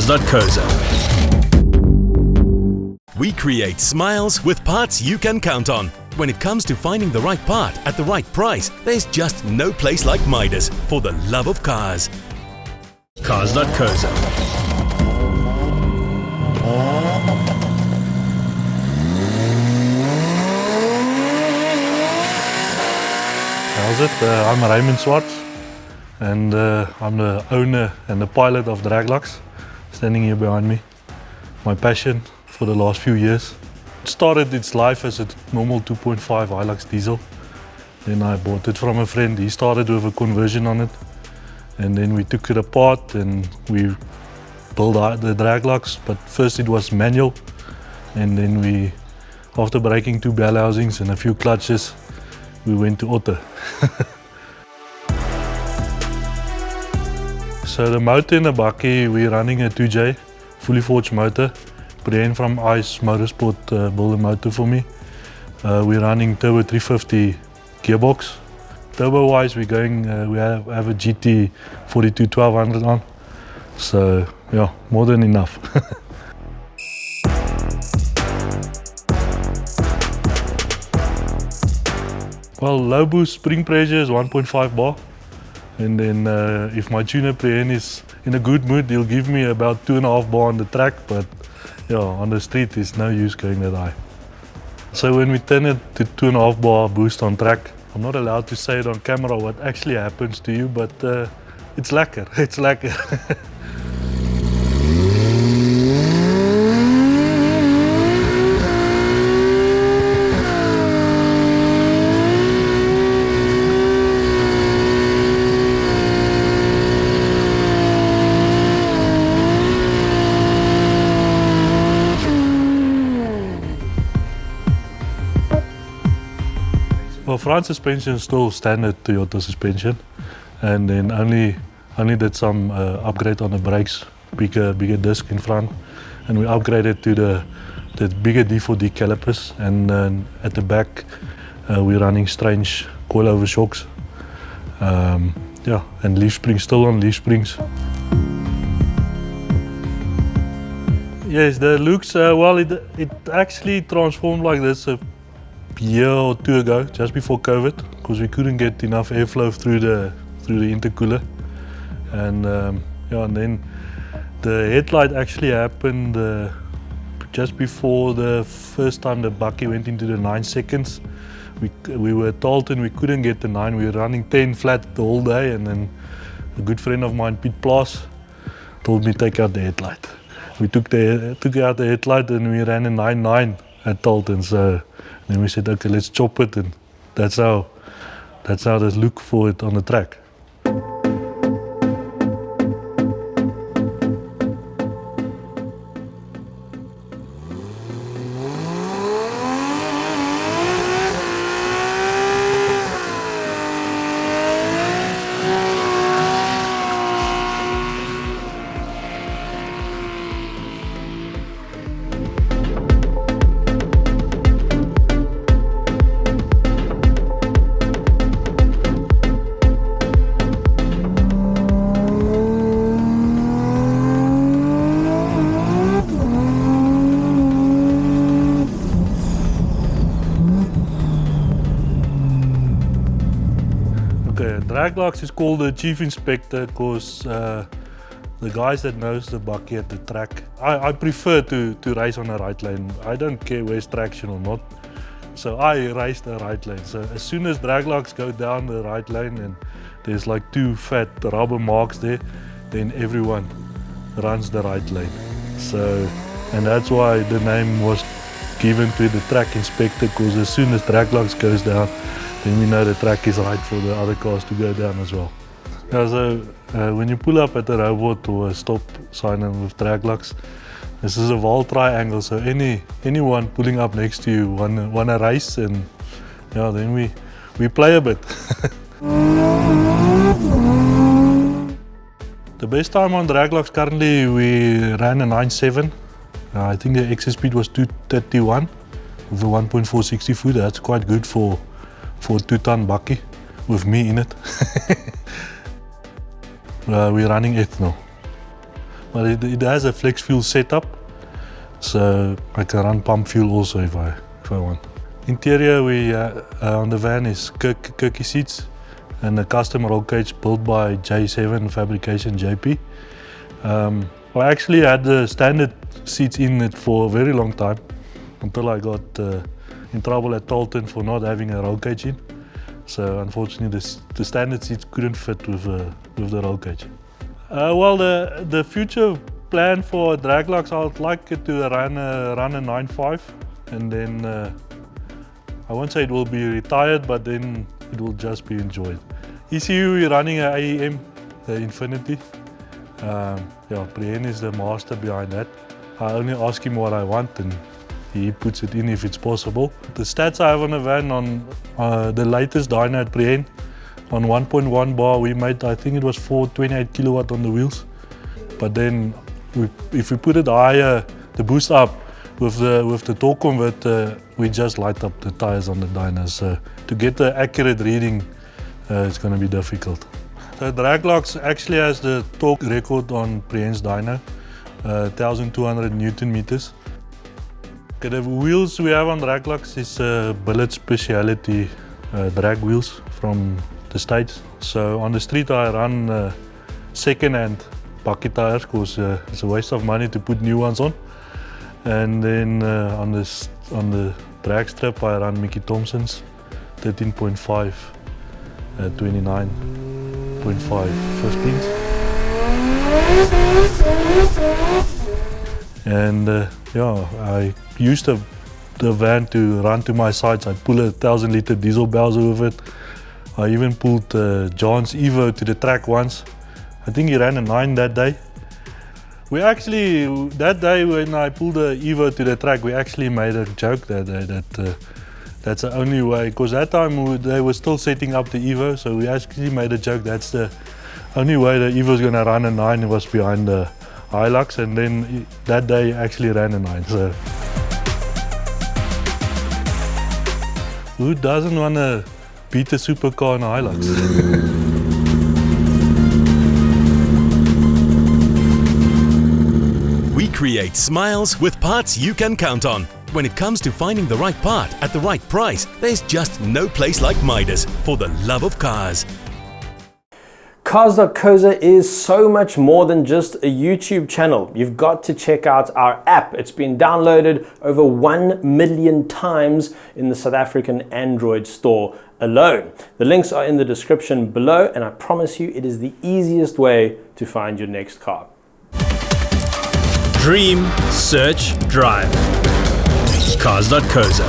Cars.co.za. We create smiles with parts you can count on. When it comes to finding the right part at the right price, there's just no place like Midas for the love of cars. Cars.co.za. How's it? I'm Raymond Swart, and I'm the owner and the pilot of Draglux, standing here behind me. My passion for the last few years. It started its life as a normal 2.5 Hilux diesel. Then I bought it from a friend. He started with a conversion on it, and then we took it apart and we built the Draglux. But first it was manual, and then we, after breaking 2 bell housings and a few clutches, we went to auto. So the motor in the bakkie, we're running a 2J, fully forged motor. Brian from ICE Motorsport built a motor for me. We're running turbo 350 gearbox. Turbo wise, we're going, we have a GT 42 1200 on. So yeah, more than enough. Well, low boost spring pressure is 1.5 bar. And then if my tuner Brian is in a good mood, he'll give me about 2.5 bar on the track, but yeah, on the street it's no use going that high. So when we turn it to 2.5 bar boost on track, I'm not allowed to say it on camera what actually happens to you, but it's lekker, it's lekker. Well, front suspension is still standard Toyota suspension, and then only did some upgrade on the brakes, bigger disc in front, and we upgraded to the bigger D4D calipers, and then at the back we're running strange coilover shocks. Yeah, and leaf springs, still on leaf springs. Yes, the looks, well, it actually transformed like this a year or 2 ago, just before COVID, because we couldn't get enough airflow through the intercooler, and yeah, and then the headlight actually happened just before the first time the bakkie went into the 9 seconds. We were told and we couldn't get the 9. We were running 10 flat the whole day, and then a good friend of mine, Pete Plas, told me take out the headlight. We took out the headlight and we ran a 9.9 at Talton. So then we said, okay, let's chop it, and that's how there's look for it on the track. Draglux is called the chief inspector because the guys that knows the bakkie at the track. I prefer to race on the right lane. I don't care where's traction or not. So I race the right lane. So as soon as Draglux go down the right lane and there's like 2 fat rubber marks there, then everyone runs the right lane. So, and that's why the name was given to the track inspector, because as soon as Draglux goes down, then we know the track is right for the other cars to go down as well. Yeah, so when you pull up at a robot or a stop sign with Draglux, this is a wall triangle, so anyone pulling up next to you wanna race, and yeah, then we play a bit. The best time on Draglux currently, we ran a 9.7. I think the exit speed was 231 with a 1.460 foot. That's quite good for a 2-ton bakkie with me in it. We're running ethanol. but it has a flex fuel setup, so I can run pump fuel also if I want. Interior on the van is Kirky seats and a custom roll cage built by J7 Fabrication JP. I actually had the standard seats in it for a very long time until I got in trouble at Tolton for not having a roll cage in. So unfortunately the standard seats couldn't fit with the roll cage. Well, the future plan for Draglux, I would like it to run a 9.5, and then I won't say it will be retired, but then it will just be enjoyed. ECU, we're running an AEM, the Infinity. Yeah, Brian is the master behind that. I only ask him what I want and he puts it in if it's possible. The stats I have on the van, on the latest dyno at Brian, on 1.1 bar we made, I think it was 428 kilowatt on the wheels. But then if we put it higher, the boost up with the torque converter, we just light up the tires on the dynos. So to get the accurate reading, it's going to be difficult. So Draglux actually has the torque record on Brien's dyno, 1200 Newton meters. Okay, the wheels we have on Draglux is billet speciality drag wheels from the States. So on the street I run second-hand bakkie tires because it's a waste of money to put new ones on. And then on the drag strip I run Mickey Thompson's 13.5 29.5 15s. And yeah, I used the van to run to my sites. I pull a 1,000-liter diesel Bowser with it. I even pulled John's Evo to the track once. I think he ran a 9 that day. We actually, that day when I pulled the Evo to the track, we actually made a joke that day that that's the only way, because that time they were still setting up the Evo, so we actually made a joke that's the only way the Evo's gonna run a 9 was behind the Hilux, and then that day actually ran a 9. So who doesn't want to beat a supercar in a Hilux? We create smiles with parts you can count on. When it comes to finding the right part at the right price, there's just no place like Midas for the love of cars. Cars.co.za is so much more than just a YouTube channel. You've got to check out our app. It's been downloaded over 1 million times in the South African Android store alone. The links are in the description below, and I promise you it is the easiest way to find your next car. Dream, search, drive. Cars.co.za.